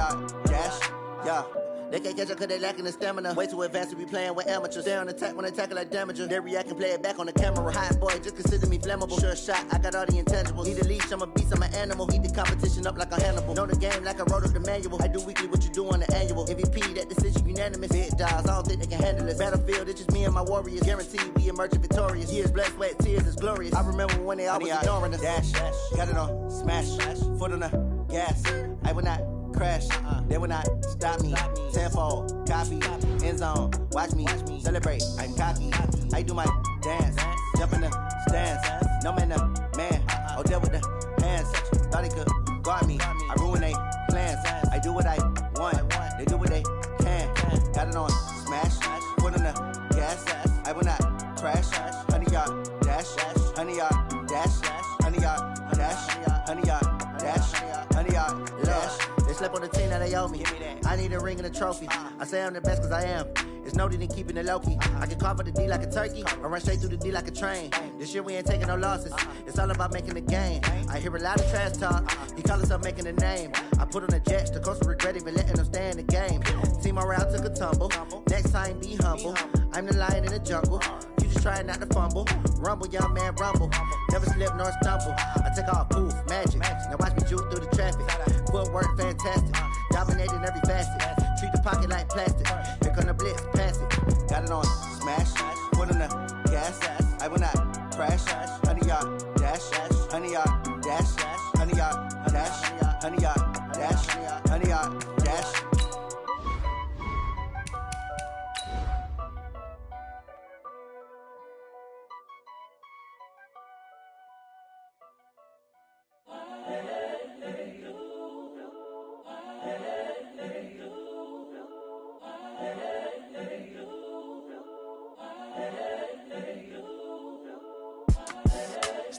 yard dash, yeah. They can't catch up cause they lacking the stamina. Way too advanced to be playing with amateurs. Stay on attack when they tackle like damager. They react and play it back on the camera. Hot boy, just consider me flammable. Sure shot, I got all the intangibles. Need a leash, I'm a beast, I'm an animal. Eat the competition up like a Hannibal. Know the game like I wrote up the manual. I do weekly what you do on the annual. MVP, that decision unanimous. Big dogs, I don't think they can handle this. Battlefield, it's just me and my warriors. Guaranteed we emerging victorious. Years, blood, sweat, tears is glorious. I remember when they always ignoring us. Dash, got it on, smash, foot on the gas. I will not crash, they will not stop me. Tenfold, copy, end zone, watch me celebrate. I'm cocky, I do my dance, jump in the stands. No man, the man, Odell with the hands. Thought he could guard me, I ruin they plans. I do what I want, they do what they can. Got it on smash, foot on the gas. I will not crash, 100-yard dash, 100-yard dash, 100-yard dash, 100-yard dash, 100-yard dash. They slept on the team that they owe me. I need a ring and a trophy. I say I'm the best cause I am. It's noted in keeping it low-key. I can carve up the D like a turkey or run straight through the D like a train. This year we ain't taking no losses. It's all about making the game. I hear a lot of trash talk. He call himself making a name. I put on the Jets. The coach will regret even letting them stay in the game. Team morale took a tumble. Next time be humble. I'm the lion in the jungle. You just trying not to fumble. Rumble, young man, rumble. Never slip nor stumble. I take off, poof, magic. Now watch me juke through the traffic. Footwork fantastic. Dominating every facet. Treat the pocket like plastic. Here come the blitz, pass it. Got it on smash. Foot on the gas. I will not crash. 100-yard dash. 100-yard dash. 100-yard dash. 100-yard dash. 100-yard dash.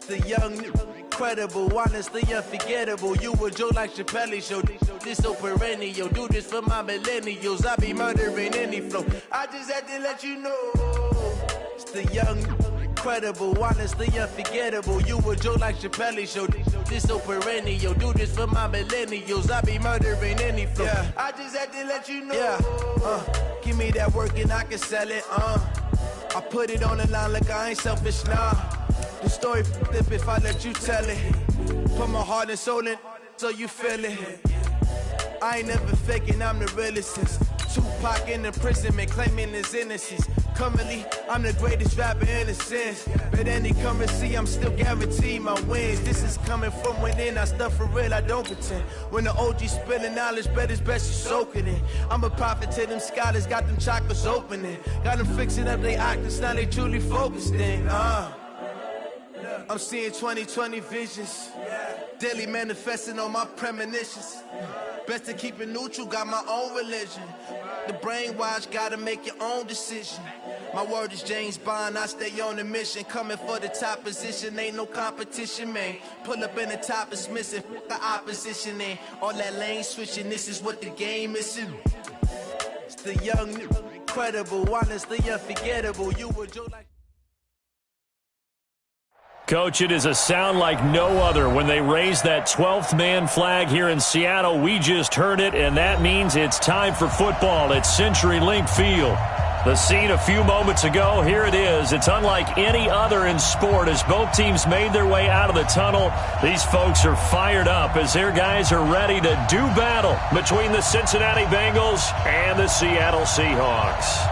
The young, incredible, honestly unforgettable. You a Joe like Chappelle show. This so perennial. Do this for my millennials. I be murdering any flow. I just had to let you know. It's the young, incredible, honestly unforgettable. You a Joe like Chappelle show. This so perennial. Do this for my millennials. I be murdering any flow. Yeah. I just had to let you know. Yeah. Give me that work and I can sell it. I put it on the line like I ain't selfish, nah. The story flip if I let you tell it. Put my heart and soul in so you feel it. I ain't never faking, I'm the realest since Tupac in imprisonment, claiming his innocence. Currently, I'm the greatest rapper in a sense. But any currency, I'm still guaranteed my wins. This is coming from within, I stuff for real, I don't pretend. When the OG spilling knowledge, bet it's best you soak it in. I'm a prophet to them scholars, got them chakras opening. Got them fixing up they octaves, now they truly focused in. I'm seeing 2020 visions. Daily manifesting on my premonitions. Best to keep it neutral, got my own religion. The brainwash, gotta make your own decision. My word is James Bond, I stay on the mission. Coming for the top position, ain't no competition, man. Pull up in the top is missing, the opposition ain't. All that lane switching, this is what the game is. It's the young, incredible, honestly unforgettable. You were Joe like... Coach, it is a sound like no other when they raise that 12th man flag here in Seattle. We just heard it, and that means it's time for football at CenturyLink Field. The scene a few moments ago, here it is. It's unlike any other in sport as both teams made their way out of the tunnel. These folks are fired up as their guys are ready to do battle between the Cincinnati Bengals and the Seattle Seahawks.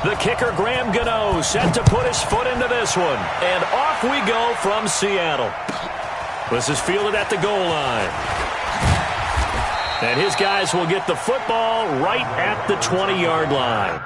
The kicker, Graham Gano, set to put his foot into this one. And off we go from Seattle. This is fielded at the goal line. And his guys will get the football right at the 20-yard line.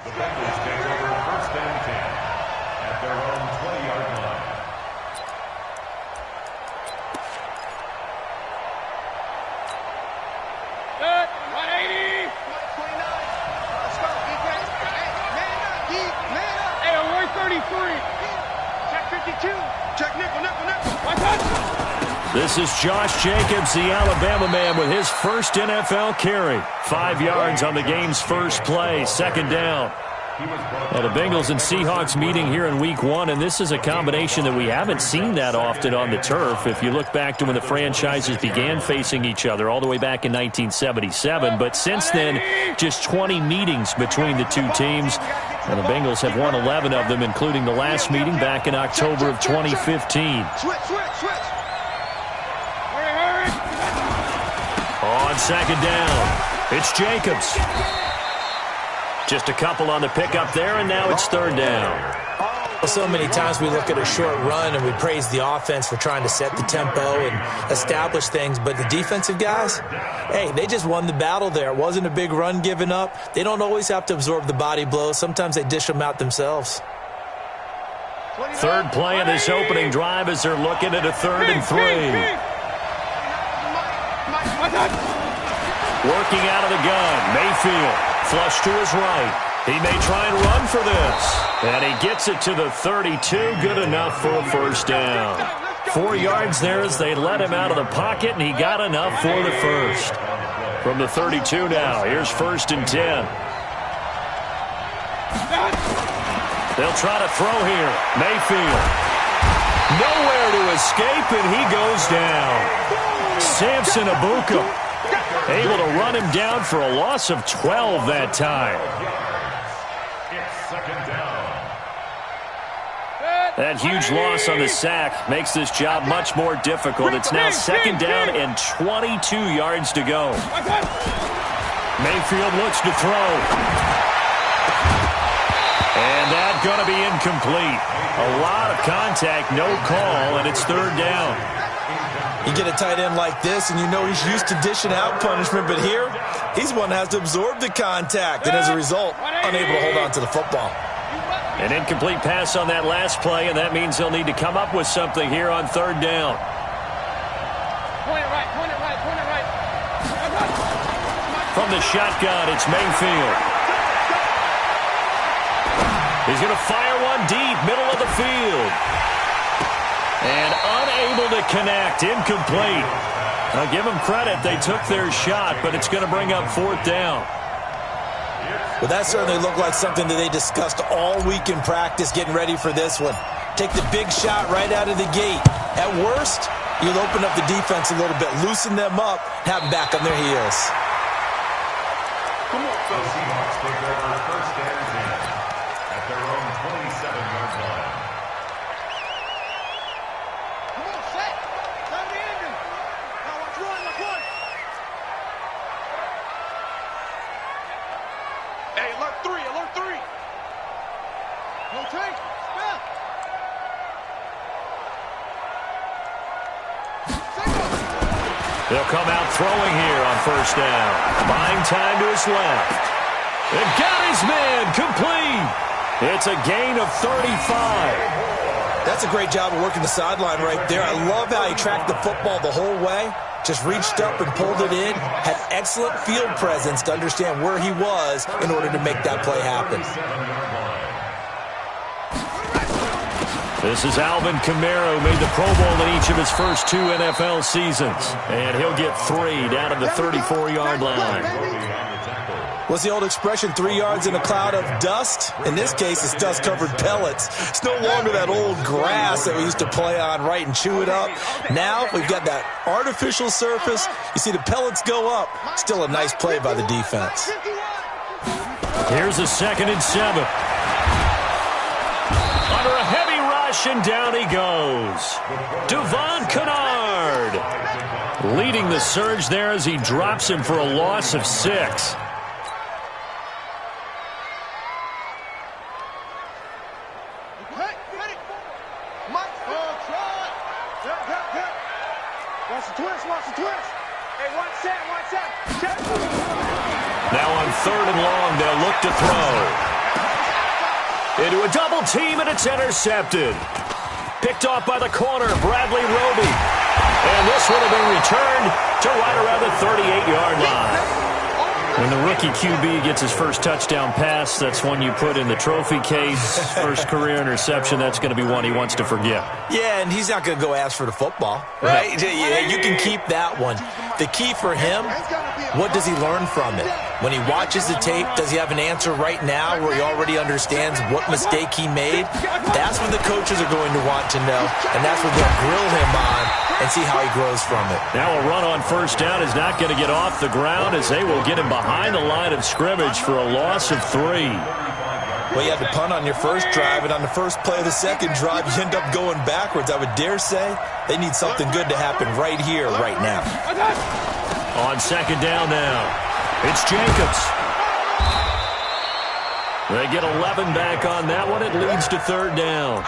The Bengals take over 1st and 10 at their own 20-yard line. Good. 180. 29. Let's go. Defense. Hey, man up. Man up. Hey, we're 33. Check 52. Check nickel. One touch. This is Josh Jacobs, the Alabama man, with his first NFL carry. 5 yards on the game's first play, 2nd down. Well, the Bengals and Seahawks meeting here in Week 1, and this is a combination that we haven't seen that often on the turf. If you look back to when the franchises began facing each other all the way back in 1977, but since then, just 20 meetings between the two teams, and the Bengals have won 11 of them, including the last meeting back in October of 2015. Switch. On 2nd down, it's Jacobs. Just a couple on the pickup there, and now it's 3rd down. So many times we look at a short run and we praise the offense for trying to set the tempo and establish things, but the defensive guys, hey, they just won the battle there. It wasn't a big run given up. They don't always have to absorb the body blows. Sometimes they dish them out themselves. 3rd play of this opening drive as they're looking at a 3rd and 3. Working out of the gun, Mayfield, flush to his right. He may try and run for this. And he gets it to the 32, good enough for a 1st down. 4 yards there as they let him out of the pocket, and he got enough for the 1st. From the 32 now, here's 1st and 10. They'll try to throw here. Mayfield. Nowhere to escape, and he goes down. Samson Abuka able to run him down for a loss of 12 that time. It's 2nd down. That huge loss on the sack makes this job much more difficult. It's now 2nd down and 22 yards to go. Mayfield looks to throw. And that's going to be incomplete. A lot of contact, no call, and it's 3rd down. You get a tight end like this, and you know he's used to dishing out punishment, but here, he's one that has to absorb the contact, and as a result, unable to hold on to the football. An incomplete pass on that last play, and that means he'll need to come up with something here on 3rd down. Point it right. From the shotgun, it's Mayfield. He's going to fire one deep, middle of the field. And unable to connect, incomplete. I'll give them credit, they took their shot, but it's going to bring up 4th down. Well, that certainly looked like something that they discussed all week in practice, getting ready for this one. Take the big shot right out of the gate. At worst, you'll open up the defense a little bit, loosen them up, have them back on their heels. The Seahawks take over 1st and 10 at their own 27-yard line. Alert 3. No take. Stop. They'll come out throwing here on 1st down. Buying time to his left. And got his man complete. It's a gain of 35. That's a great job of working the sideline right there. I love how he tracked the football the whole way. Just reached up and pulled it in. Had excellent field presence to understand where he was in order to make that play happen. This is Alvin Kamara, who made the Pro Bowl in each of his first 2 NFL seasons. And he'll get 3 down at the 34-yard line. What's the old expression, 3 yards in a cloud of dust? In this case, it's dust-covered pellets. It's no longer that old grass that we used to play on, right, and chew it up. Now we've got that artificial surface. You see the pellets go up. Still a nice play by the defense. Here's a 2nd and 7. Under a heavy rush, and down he goes. Devon Kennard leading the surge there as he drops him for a loss of 6. Now on 3rd and long, they'll look to throw. Into a double team, and it's intercepted. Picked off by the corner, Bradley Roby. And this will have been returned to right around the 38-yard line. When the rookie QB gets his first touchdown pass, that's one you put in the trophy case. First career interception, that's going to be one he wants to forget. Yeah, and he's not going to go ask for the football, right? Yeah, you can keep that one. The key for him, what does he learn from it? When he watches the tape, does he have an answer right now where he already understands what mistake he made? That's what the coaches are going to want to know, and that's what they'll grill him on and see how he grows from it. Now a run on first down is not going to get off the ground as they will get him behind the line of scrimmage for a loss of 3. Well, you had to punt on your first drive, and on the first play of the second drive, you end up going backwards. I would dare say they need something good to happen right here, right now. On second down now, it's Jacobs. They get 11 back on that one. It leads to third down.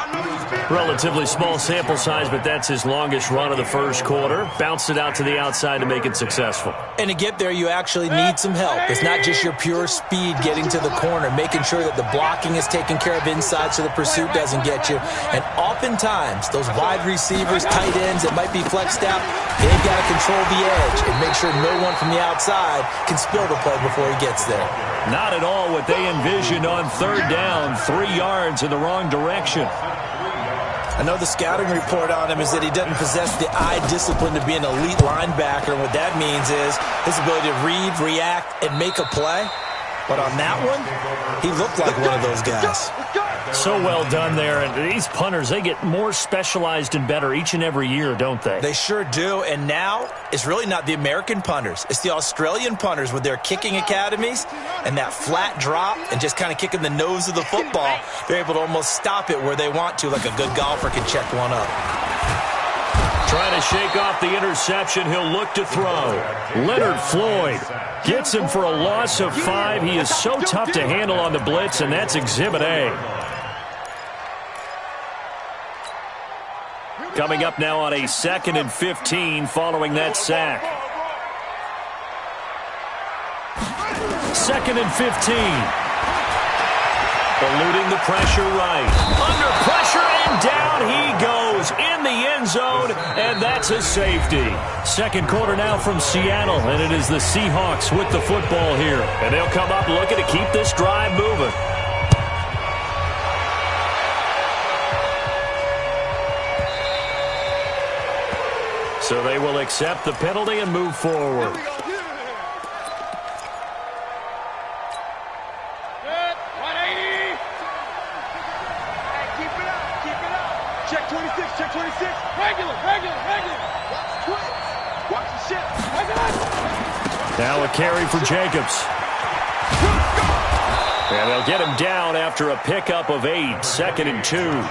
Relatively small sample size, but that's his longest run of the first quarter. Bounced it out to the outside to make it successful. And to get there, you actually need some help. It's not just your pure speed getting to the corner, making sure that the blocking is taken care of inside so the pursuit doesn't get you. And oftentimes, those wide receivers, tight ends that might be flexed out, they've got to control the edge and make sure no one from the outside can spill the play before he gets there. Not at all what they envisioned on third down. 3 yards in the wrong direction. I know the scouting report on him is that he doesn't possess the eye discipline to be an elite linebacker. And what that means is his ability to read, react, and make a play. But on that one, he looked like one of those guys. So well done there. And these punters, they get more specialized and better each and every year, don't they? They sure do. And now it's really not the American punters. It's the Australian punters with their kicking academies and that flat drop and just kind of kicking the nose of the football. They're able to almost stop it where they want to, like a good golfer can check one up. Trying to shake off the interception. He'll look to throw. Leonard Floyd gets him for a loss of 5. He is so tough to handle on the blitz, and that's Exhibit A. Coming up now on a 2nd and 15 following that sack. 2nd and 15. Eluding the pressure right. Under pressure, and down he goes in the end zone, and that's a safety. Second quarter now from Seattle, and it is the Seahawks with the football here. And they'll come up looking to keep this drive moving. So they will accept the penalty and move forward. Check 26, check 26. Regular. Watch the shit. Now a carry for Jacobs. And they'll get him down after a pickup of 8. 2nd and 2.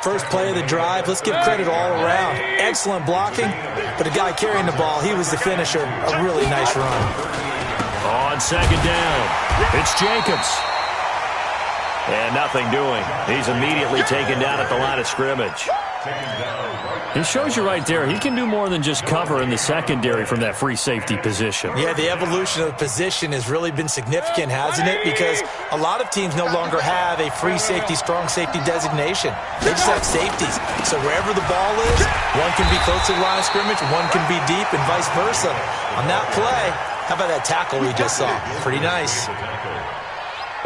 First play of the drive, let's give credit all around. Excellent blocking, but the guy carrying the ball, he was the finisher. A really nice run. On second down, it's Jacobs. And nothing doing. He's immediately taken down at the line of scrimmage. He shows you right there, he can do more than just cover in the secondary from that free safety position. Yeah, the evolution of the position has really been significant, hasn't it? Because a lot of teams no longer have a free safety, strong safety designation. They just have safeties. So wherever the ball is, one can be close to the line of scrimmage, one can be deep, and vice versa. On that play, how about that tackle we just saw? Pretty nice.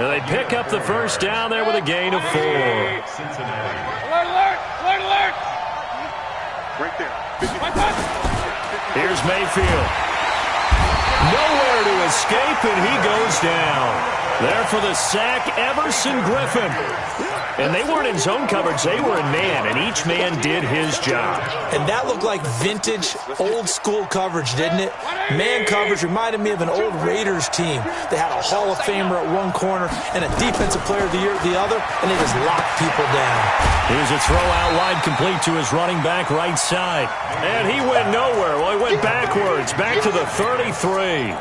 And they pick up the first down there with a gain of 4. Alert! Right there. Here's Mayfield. Nowhere to escape, and he goes down. There for the sack, Everson Griffin. And they weren't in zone coverage, they were in man, and each man did his job. And that looked like vintage, old-school coverage, didn't it? Man coverage reminded me of an old Raiders team. They had a Hall of Famer at one corner and a Defensive Player of the Year at the other, and they just locked people down. Here's a throw out wide complete to his running back right side. And he went nowhere. Well, he went backwards, back to the 33.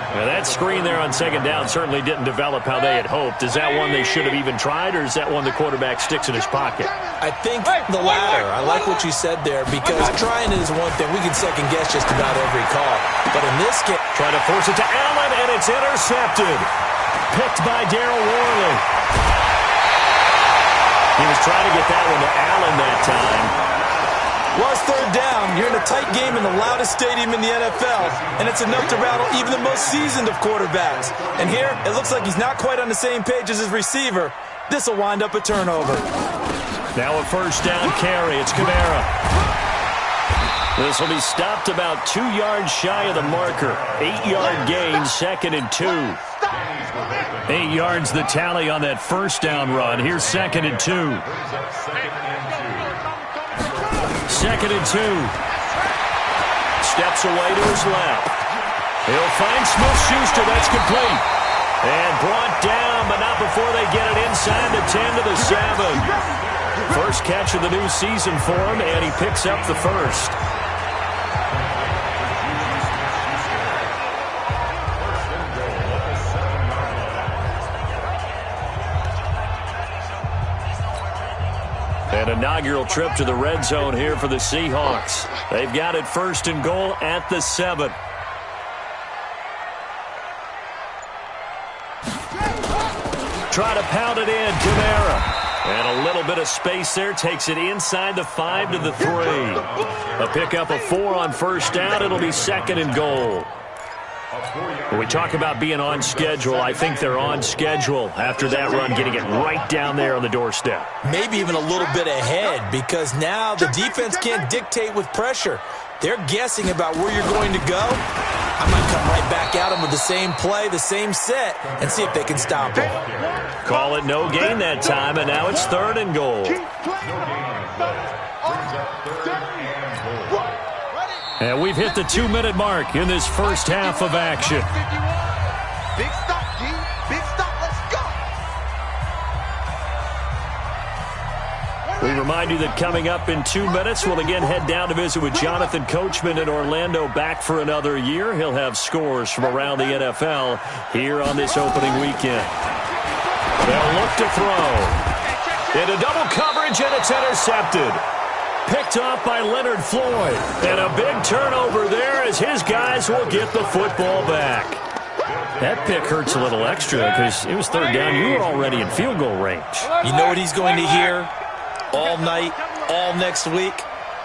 Now that screen there on second down certainly didn't develop how they had hoped. Is that one they should have even tried, or is that one the quarterback sticks in his pocket? I think the latter. I like what you said there, because trying is one thing. We can second guess just about every call. But in this case, trying to force it to Allen, and it's intercepted. Picked by Darryl Worley. He was trying to get that one to Allen that time. Well, it's third down. You're in a tight game in the loudest stadium in the NFL, and it's enough to rattle even the most seasoned of quarterbacks. And here, it looks like he's not quite on the same page as his receiver. This will wind up a turnover. Now a first down carry. It's Kamara. This will be stopped about 2 yards shy of the marker. 8-yard gain, 2nd and 2. 8 yards the tally on that first down run. Here's 2nd and 2. 2nd and 2. Steps away to his left. He'll find Smith-Schuster. That's complete. And brought down, but not before they get it inside the 10 to the 7. First catch of the new season for him, and he picks up the first. An inaugural trip to the red zone here for the Seahawks. They've got it 1st and goal at the 7. Try to pound it in, Kamara. And a little bit of space there, takes it inside the 5 to the 3. A pickup of 4 on first down. It'll be 2nd and goal. When we talk about being on schedule, I think they're on schedule after that run, getting it right down there on the doorstep. Maybe even a little bit ahead, because now the defense can't dictate with pressure. They're guessing about where you're going to go. I might come right back at them with the same play, the same set, and see if they can stop them. Call it no gain that time, and now it's 3rd and goal. And we've hit the 2-minute mark in this first half of action. Big stop, G. Big stop. Let's go. We remind you that coming up in 2 minutes, we'll again head down to visit with Jonathan Coachman in Orlando, back for another year. He'll have scores from around the NFL here on this opening weekend. They'll look to throw. Into double coverage, and it's intercepted. Picked off by Leonard Floyd. And a big turnover there as his guys will get the football back. That pick hurts a little extra because it was 3rd down. You were already in field goal range. You know what he's going to hear all night, all next week?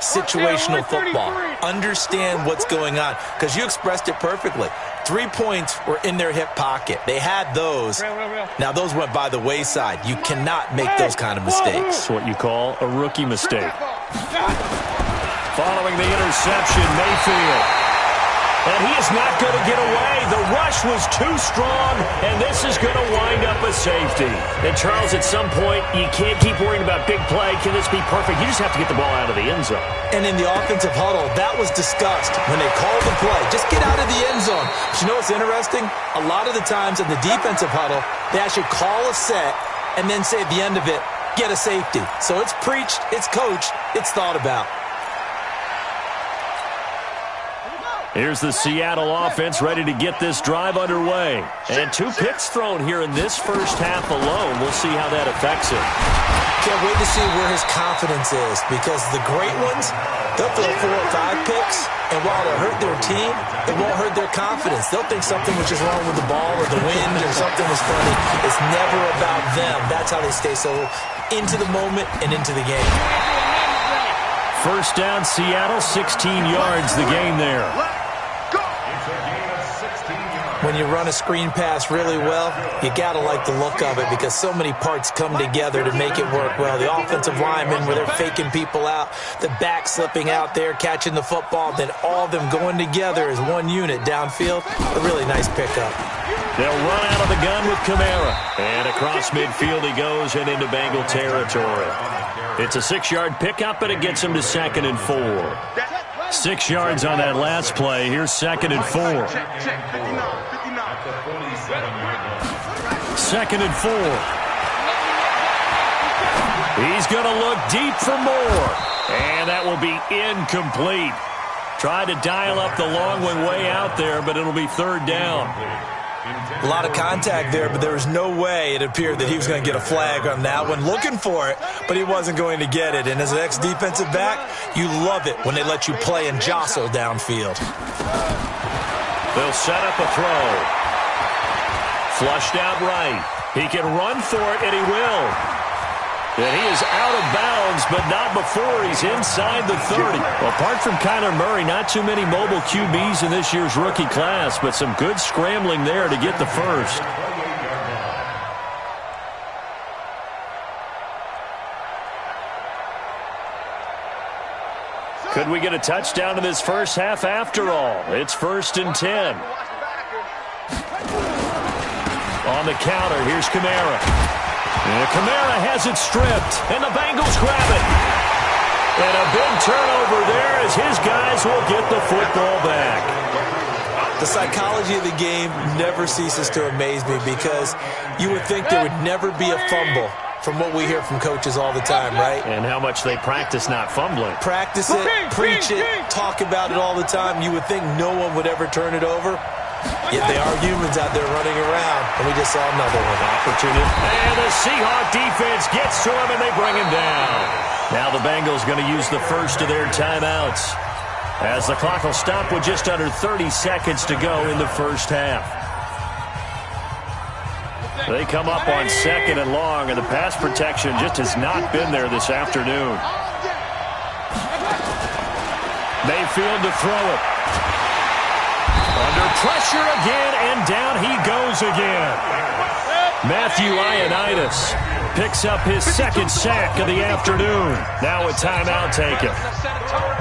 Situational football. Understand what's going on, because you expressed it perfectly. 3 points were in their hip pocket. They had those. Now, those went by the wayside. You cannot make those kind of mistakes. It's what you call a rookie mistake. Following the interception, Mayfield. And he is not going to get away. The rush was too strong, and this is going to wind up a safety. And, Charles, at some point, you can't keep worrying about big play. Can this be perfect? You just have to get the ball out of the end zone. And in the offensive huddle, that was discussed when they called the play. Just get out of the end zone. But you know what's interesting? A lot of the times in the defensive huddle, they actually call a set and then say at the end of it, get a safety. So it's preached, it's coached, it's thought about. Here's the Seattle offense ready to get this drive underway. And 2 picks thrown here in this first half alone. We'll see how that affects it. Can't wait to see where his confidence is, because the great ones, they'll throw 4 or 5 picks, and while it'll hurt their team, it won't hurt their confidence. They'll think something was just wrong with the ball or the wind or something was funny. It's never about them. That's how they stay so into the moment and into the game. First down, Seattle, 16 yards, the gain there. When you run a screen pass really well, you got to like the look of it, because so many parts come together to make it work well. The offensive linemen, where they're faking people out, the back slipping out there, catching the football, then all of them going together as one unit downfield. A really nice pickup. They'll run out of the gun with Kamara. And across midfield he goes and into Bengal territory. It's a 6-yard pickup, and it gets him to 2nd and 4. 6 yards on that last play. Here's 2nd and 4. 2nd and 4. He's going to look deep for more. And that will be incomplete. Tried to dial up the long one way out there, but it'll be 3rd down. A lot of contact there, but there was no way it appeared that he was going to get a flag on that one. Looking for it, but he wasn't going to get it. And as an ex-defensive back, you love it when they let you play and jostle downfield. They'll set up a throw. Flushed out right. He can run for it, and he will. And he is out of bounds, but not before he's inside the 30. Well, apart from Kyler Murray, not too many mobile QBs in this year's rookie class, but some good scrambling there to get the first. Could we get a touchdown in this first half after all? It's 1st and 10. On the counter, here's Kamara. And Kamara has it stripped, and the Bengals grab it. And a big turnover there as his guys will get the football back. The psychology of the game never ceases to amaze me because you would think there would never be a fumble from what we hear from coaches all the time, right? And how much they practice not fumbling. Practice it, preach it, talk about it all the time. You would think no one would ever turn it over. Yet they are humans out there running around, and we just saw another one. Opportunity. And the Seahawk defense gets to him, and they bring him down. Now the Bengals going to use the first of their timeouts, as the clock will stop with just under 30 seconds to go in the first half. They come up on 2nd and long, and the pass protection just has not been there this afternoon. Mayfield to throw it. Under pressure again, and down he goes again. Matthew Ioannidis picks up his 2nd sack of the afternoon. Now a timeout taken.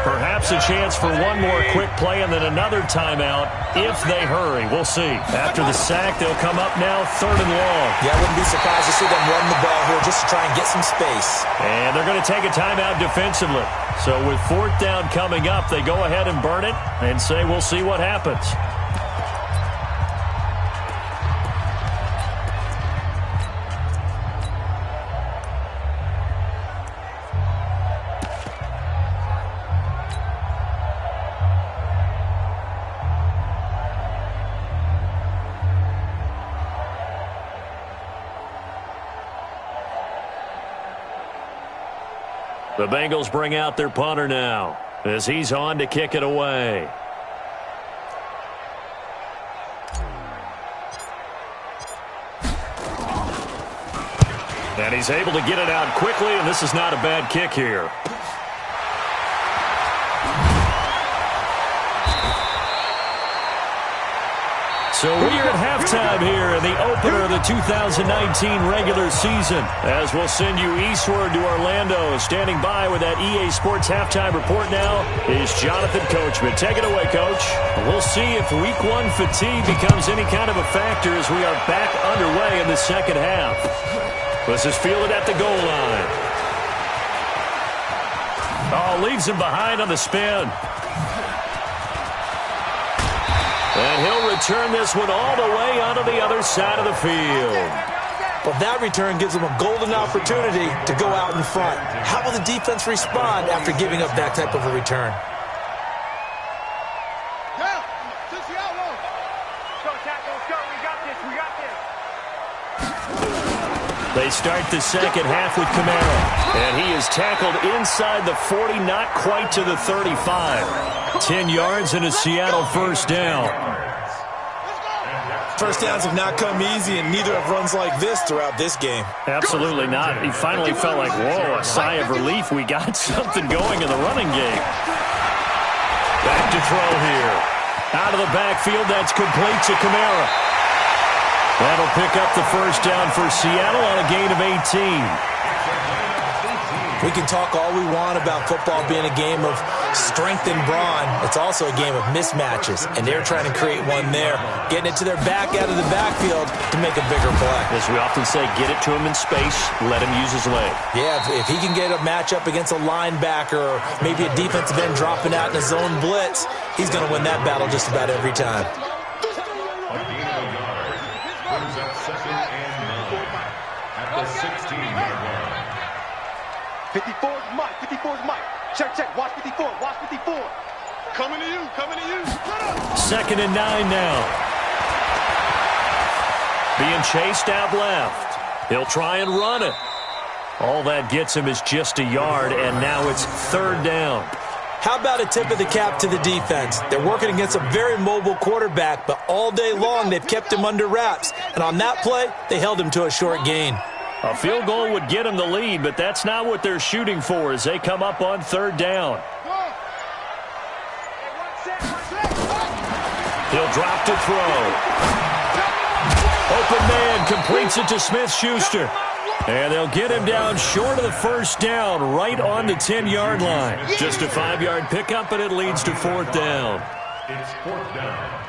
Perhaps a chance for one more quick play and then another timeout if they hurry. We'll see. After the sack, they'll come up now 3rd and long. Yeah, I wouldn't be surprised to see them run the ball here just to try and get some space. And they're going to take a timeout defensively. So with 4th down coming up, they go ahead and burn it and say we'll see what happens. The Bengals bring out their punter now as he's on to kick it away. And he's able to get it out quickly, and this is not a bad kick here. So we are at halftime here in the opener of the 2019 regular season. As we'll send you eastward to Orlando. Standing by with that EA Sports halftime report now is Jonathan Coachman. Take it away, Coach. We'll see if Week 1 fatigue becomes any kind of a factor as we are back underway in the second half. This is fielded at the goal line. Oh, leaves him behind on the spin. And he'll return this one all the way onto the other side of the field. Well, that return gives them a golden opportunity to go out in front. How will the defense respond after giving up that type of a return? They start the second half with Kamara. And he is tackled inside the 40, not quite to the 35. 10 yards and a Seattle first down. First downs have not come easy, and neither have runs like this throughout this game. Absolutely not. He finally felt like, whoa, a sigh of relief. We got something going in the running game. Back to throw here. Out of the backfield, that's complete to Kamara. That'll pick up the first down for Seattle on a gain of 18. We can talk all we want about football being a game of strength and brawn. It's also a game of mismatches, and they're trying to create one there, getting it to their back out of the backfield to make a bigger play. As we often say, get it to him in space, let him use his leg. Yeah, if he can get a matchup against a linebacker or maybe a defensive end dropping out in a zone blitz, he's going to win that battle just about every time. Brings up 2nd and 9 at the 16-yard line. 54's Mike. 54's Mike. Check, check. Watch 54. Watch 54. Coming to you. Coming to you. 2nd and 9 now. Being chased out left. He'll try and run it. All that gets him is just a yard, and now it's 3rd down. How about a tip of the cap to the defense? They're working against a very mobile quarterback, but all day long they've kept him under wraps. And on that play, they held him to a short gain. A field goal would get them the lead, but that's not what they're shooting for as they come up on third down. He'll drop to throw. Open man completes it to Smith-Schuster. And they'll get him down short of the first down, right on the 10-yard line. Just a 5-yard pickup, and it leads to fourth down. It's fourth down.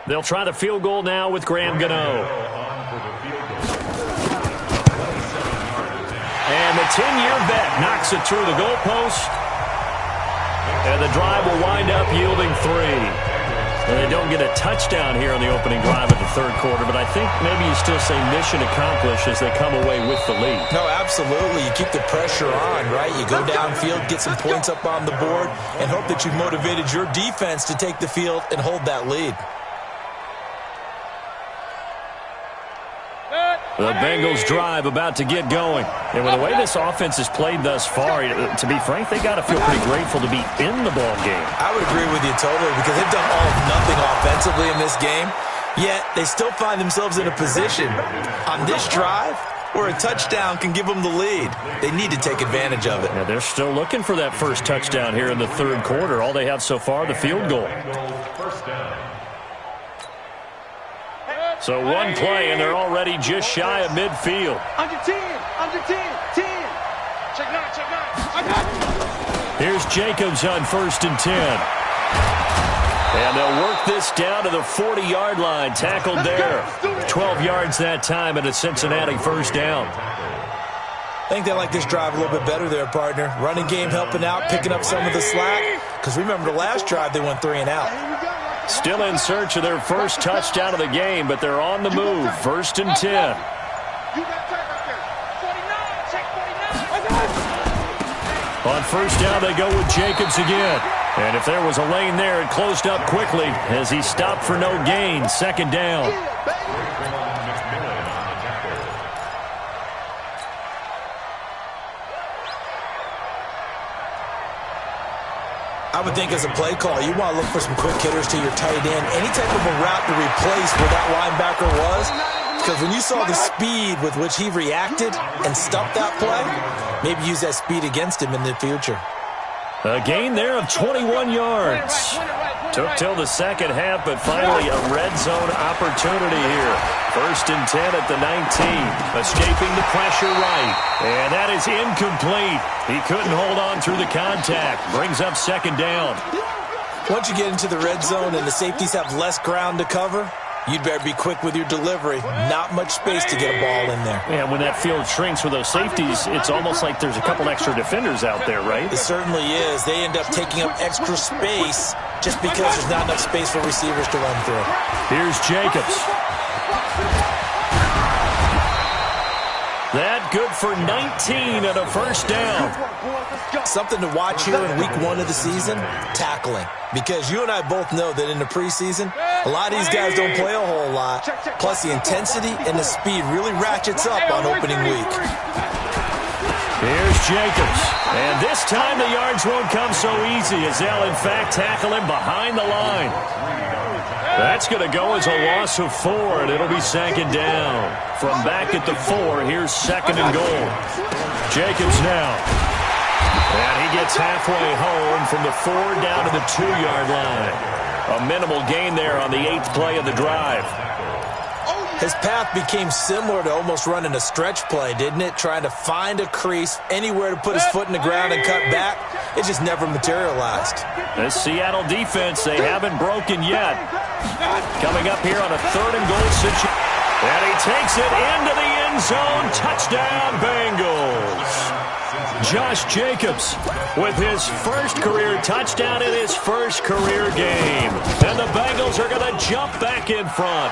They'll try the field goal now with Graham Gano. And the 10-year vet knocks it through the goalpost. And the drive will wind up yielding 3. And they don't get a touchdown here on the opening drive of the third quarter, but I think maybe you still say mission accomplished as they come away with the lead. No, absolutely. You keep the pressure on, right? You go downfield, get some points up on the board, and hope that you've motivated your defense to take the field and hold that lead. The Bengals drive about to get going. And with the way this offense has played thus far, to be frank, they got to feel pretty grateful to be in the ball game. I would agree with you totally because they've done all of nothing offensively in this game, yet they still find themselves in a position on this drive where a touchdown can give them the lead. They need to take advantage of it. Yeah, they're still looking for that first touchdown here in the third quarter. All they have so far, the field goal. First down. So one play, and they're already just shy of midfield. Under 10, 10. Check 9, check 9. I got it. Here's Jacobs on 1st and 10. And they'll work this down to the 40-yard line. Tackled there. 12 yards that time, and a Cincinnati first down. I think they like this drive a little bit better there, partner. Running game helping out, picking up some of the slack. Because remember the last drive, they went 3 and out. Still in search of their first touchdown of the game, but they're on the move. 1st and 10. You got time right there. 49, check 49. On first down, they go with Jacobs again. And if there was a lane there, it closed up quickly as he stopped for no gain. 2nd down. I would think as a play call, you want to look for some quick hitters to your tight end. Any type of a route to replace where that linebacker was. Because when you saw the speed with which he reacted and stopped that play, maybe use that speed against him in the future. A gain there of 21 yards. Took till the second half, but finally a red zone opportunity here. 1st and 10 at the 19. Escaping the pressure right. And that is incomplete. He couldn't hold on through the contact. Brings up 2nd down. Once you get into the red zone and the safeties have less ground to cover, you'd better be quick with your delivery. Not much space to get a ball in there. Yeah, when that field shrinks with those safeties, it's almost like there's a couple extra defenders out there, right? It certainly is. They end up taking up extra space just because there's not enough space for receivers to run through. Here's Jacobs. That good for 19 and a first down. Something to watch here in week 1 of the season, tackling. Because you and I both know that in the preseason, a lot of these guys don't play a whole lot. Plus the intensity and the speed really ratchets up on opening week. Here's Jacobs. And this time the yards won't come so easy as they'll in fact tackle him behind the line. That's going to go as a loss of 4, and it'll be 2nd down. From back at the 4, here's 2nd and goal. Jacobs now. And he gets halfway home from the 4 down to the 2-yard line. A minimal gain there on the 8th play of the drive. His path became similar to almost running a stretch play, didn't it? Trying to find a crease, anywhere to put his foot in the ground and cut back. It just never materialized. This Seattle defense, they haven't broken yet. Coming up here on a 3rd and goal situation. And he takes it into the end zone. Touchdown, Bengals. Josh Jacobs with his first career touchdown in his first career game. And the Bengals are going to jump back in front.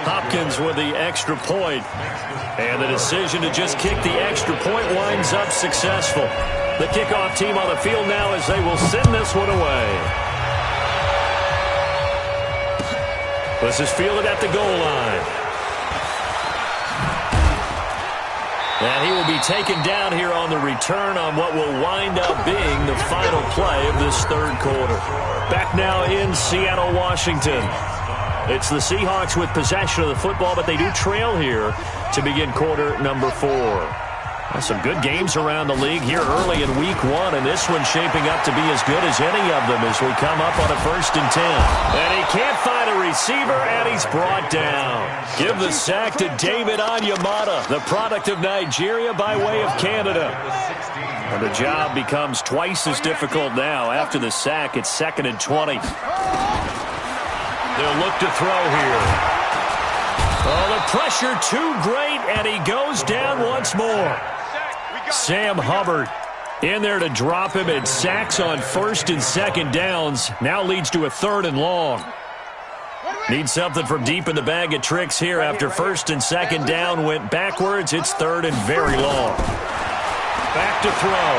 Hopkins with the extra point. And the decision to just kick the extra point winds up successful. The kickoff team on the field now as they will send this one away. This is fielded at the goal line. And he will be taken down here on the return on what will wind up being the final play of this third quarter. Back now in Seattle, Washington. It's the Seahawks with possession of the football, but they do trail here to begin quarter number 4. Some good games around the league here early in week 1, and this one's shaping up to be as good as any of them as we come up on a 1st and 10. And he can't find a receiver, and he's brought down. Give the sack to David Onyemata, the product of Nigeria by way of Canada. And the job becomes twice as difficult now. After the sack, it's 2nd and 20. They'll look to throw here. Oh, the pressure too great, and he goes down once more. Sam Hubbard in there to drop him, and sacks on 1st and 2nd downs. Now leads to a 3rd and long. Need something from deep in the bag of tricks here after 1st and 2nd down went backwards. It's 3rd and very long. Back to throw.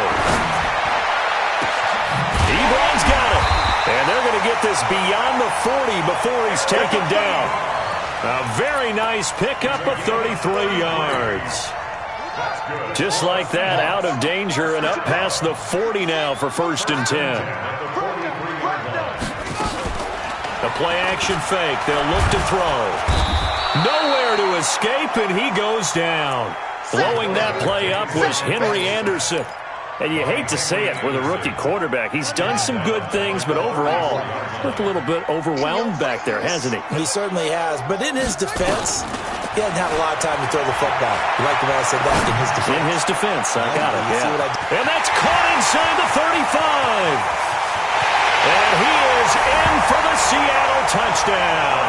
Ebron's got it. And they're going to get this beyond the 40 before he's taken down. A very nice pickup of 33 yards. Just like that, out of danger and up past the 40 now for 1st and 10. The play-action fake. They'll look to throw. Nowhere to escape, and he goes down. Blowing that play up was Henry Anderson. And you hate to say it with a rookie quarterback. He's done some good things, but overall, looked a little bit overwhelmed back there, hasn't he? He certainly has. But in his defense, he hadn't had a lot of time to throw the football. You like the way I said that, in his defense. In his defense, I got it, yeah. See what I did? And that's caught inside the 35. And he is in for the Seattle touchdown.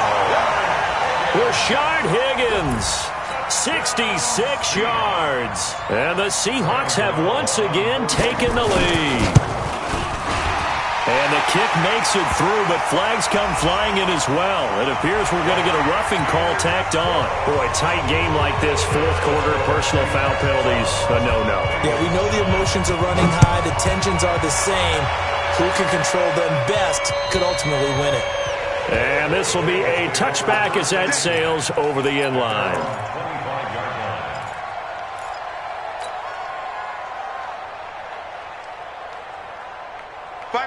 Rashard Higgins. 66 yards. And the Seahawks have once again taken the lead. And the kick makes it through, but flags come flying in as well. It appears we're going to get a roughing call tacked on. Boy, tight game like this, 4th quarter, personal foul penalties, a no-no. Yeah, we know the emotions are running high, the tensions are the same. Who can control them best could ultimately win it. And this will be a touchback as that sails over the end line.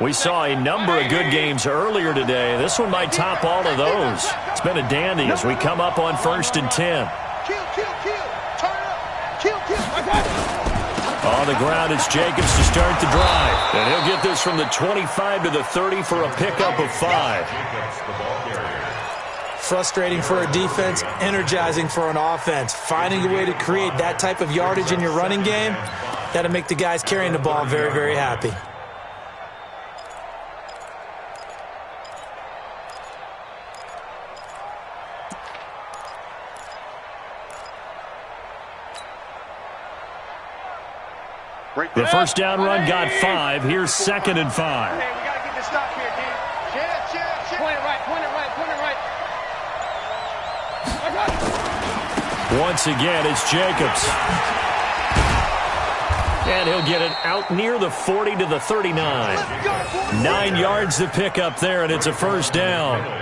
We saw a number of good games earlier today. This one might top all of those. It's been a dandy as we come up on 1st and 10. On the ground, it's Jacobs to start the drive. And he'll get this from the 25 to the 30 for a pickup of 5. Frustrating for a defense, energizing for an offense. Finding a way to create that type of yardage in your running game, that'll make the guys carrying the ball very, very happy. The first down run got 5. Here's 2nd and 5. Hey, we got to get this stop here, dude. Check. Point it right. Once again, it's Jacobs. And he'll get it out near the 40 to the 39. 9 yards to pick up there, and it's a first down.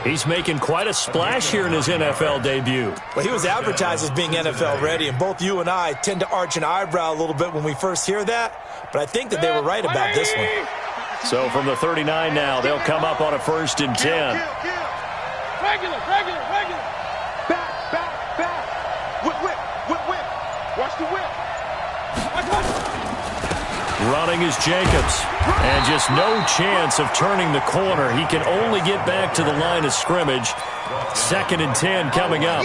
He's making quite a splash here in his NFL debut. Well, he was advertised as being NFL ready, and both you and I tend to arch an eyebrow a little bit when we first hear that, but I think that they were right about this one. So from the 39 now, they'll come up on a 1st and 10. Regular. Back. Whip. Watch the whip. Running is Jacobs. And just no chance of turning the corner. He can only get back to the line of scrimmage. 2nd and 10 coming up.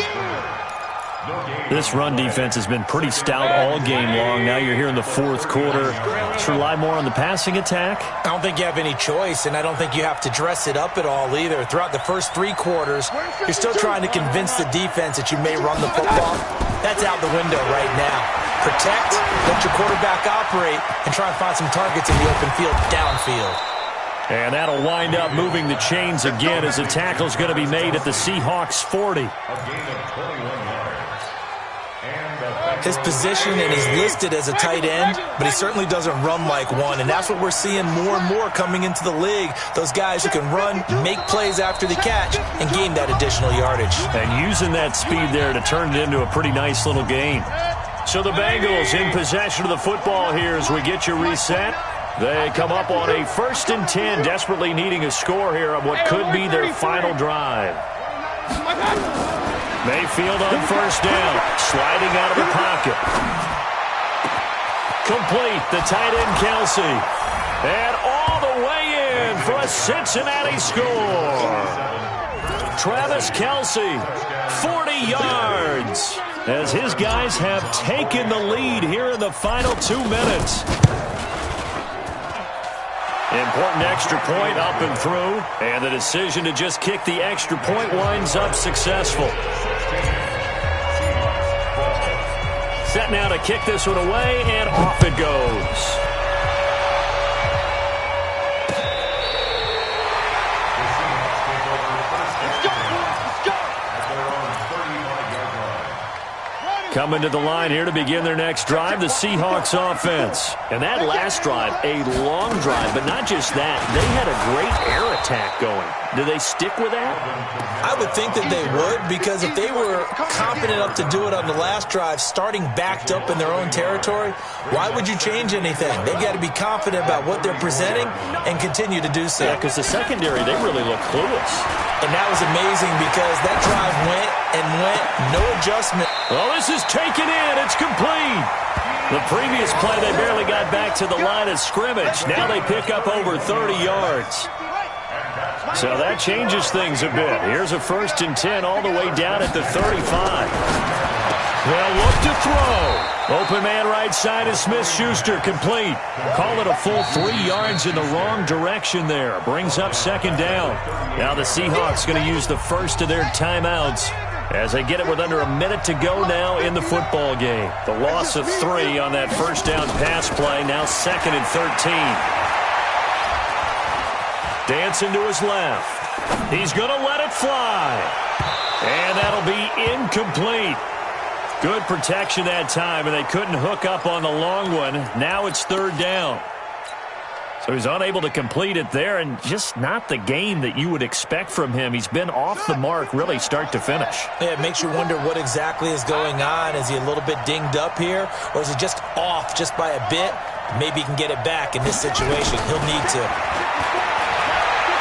This run defense has been pretty stout all game long. Now you're here in the 4th quarter. Let's rely more on the passing attack. I don't think you have any choice, and I don't think you have to dress it up at all either. Throughout the first 3 quarters, you're still trying to convince the defense that you may run the football. That's out the window right now. Protect, let your quarterback operate, and try and find some targets in the open field downfield. And that'll wind up moving the chains again as the tackle's going to be made at the Seahawks 40. His position, and he's listed as a tight end, but he certainly doesn't run like one, and that's what we're seeing more and more coming into the league. Those guys who can run, make plays after the catch, and gain that additional yardage. And using that speed there to turn it into a pretty nice little gain. So the Bengals in possession of the football here as we get you reset. They come up on a 1st and 10, desperately needing a score here on what could be their final drive. Mayfield on 1st down, sliding out of the pocket. Complete, the tight end Kelsey. And all the way in for a Cincinnati score. Travis Kelsey, 40 yards, as his guys have taken the lead here in the final 2 minutes. Important extra point up and through, and the decision to just kick the extra point winds up successful. Set now to kick this one away, and off it goes. Coming to the line here to begin their next drive, the Seahawks offense. And that last drive, a long drive, but not just that. They had a great air attack going. Do they stick with that? I would think that they would, because if they were confident enough to do it on the last drive, starting backed up in their own territory, why would you change anything? They've got to be confident about what they're presenting and continue to do so. Yeah, because the secondary, they really look clueless. And that was amazing because that drive went and went, no adjustment. Well, this is taken in. It's complete. The previous play, they barely got back to the line of scrimmage. Now they pick up over 30 yards. So that changes things a bit. Here's a 1st and 10 all the way down at the 35. They'll look to throw. Open man right side is Smith-Schuster, complete. Call it a full 3 yards in the wrong direction there. Brings up 2nd down. Now the Seahawks going to use the first of their timeouts as they get it with under a minute to go now in the football game. The loss of 3 on that 1st down pass play, now 2nd and 13. Dancing to his left. He's going to let it fly. And that'll be incomplete. Good protection that time, and they couldn't hook up on the long one. Now it's 3rd down. So he's unable to complete it there, and just not the game that you would expect from him. He's been off the mark really start to finish. Yeah, it makes you wonder what exactly is going on. Is he a little bit dinged up here, or is he just off just by a bit? Maybe he can get it back in this situation. He'll need to.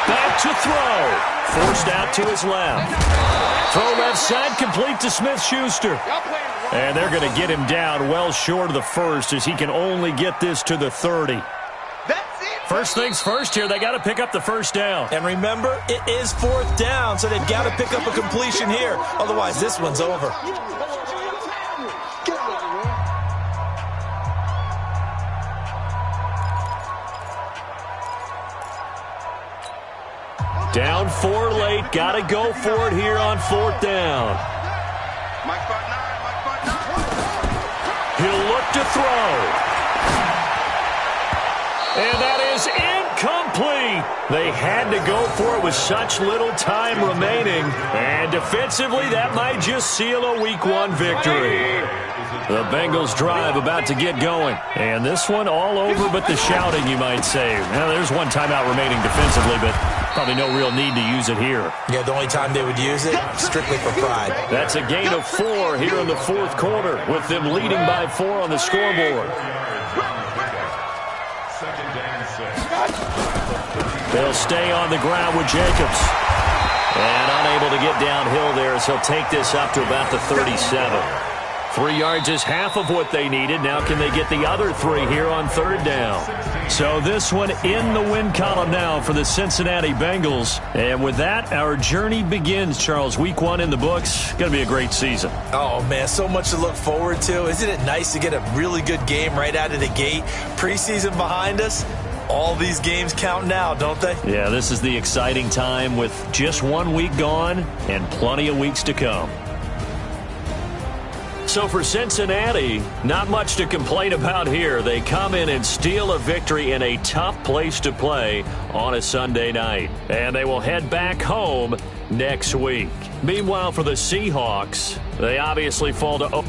Back to throw. Forced out to his left. Throw left side, complete to Smith-Schuster. And they're going to get him down well short of the first as he can only get this to the 30. First things first here, they got to pick up the 1st down. And remember, it is 4th down, so they've got to pick up a completion here. Otherwise, this one's over. Down 4 late, got to go for it here on 4th down. He'll look to throw. And that is incomplete. They had to go for it with such little time remaining. And defensively, that might just seal a Week 1 victory. The Bengals drive about to get going. And this one all over but the shouting, you might say. Now, there's one timeout remaining defensively, but probably no real need to use it here. Yeah, the only time they would use it, strictly for pride. That's a gain of 4 here in the 4th quarter, with them leading by 4 on the scoreboard. They'll stay on the ground with Jacobs. And unable to get downhill there as he'll take this up to about the 37. 3 yards is half of what they needed. Now can they get the other 3 here on 3rd down? So this one in the win column now for the Cincinnati Bengals. And with that, our journey begins, Charles. Week 1 in the books. Going to be a great season. Oh, man, so much to look forward to. Isn't it nice to get a really good game right out of the gate? Preseason behind us. All these games count now, don't they? Yeah, this is the exciting time with just 1 week gone and plenty of weeks to come. So for Cincinnati, not much to complain about here. They come in and steal a victory in a tough place to play on a Sunday night. And they will head back home next week. Meanwhile, for the Seahawks, they obviously fall to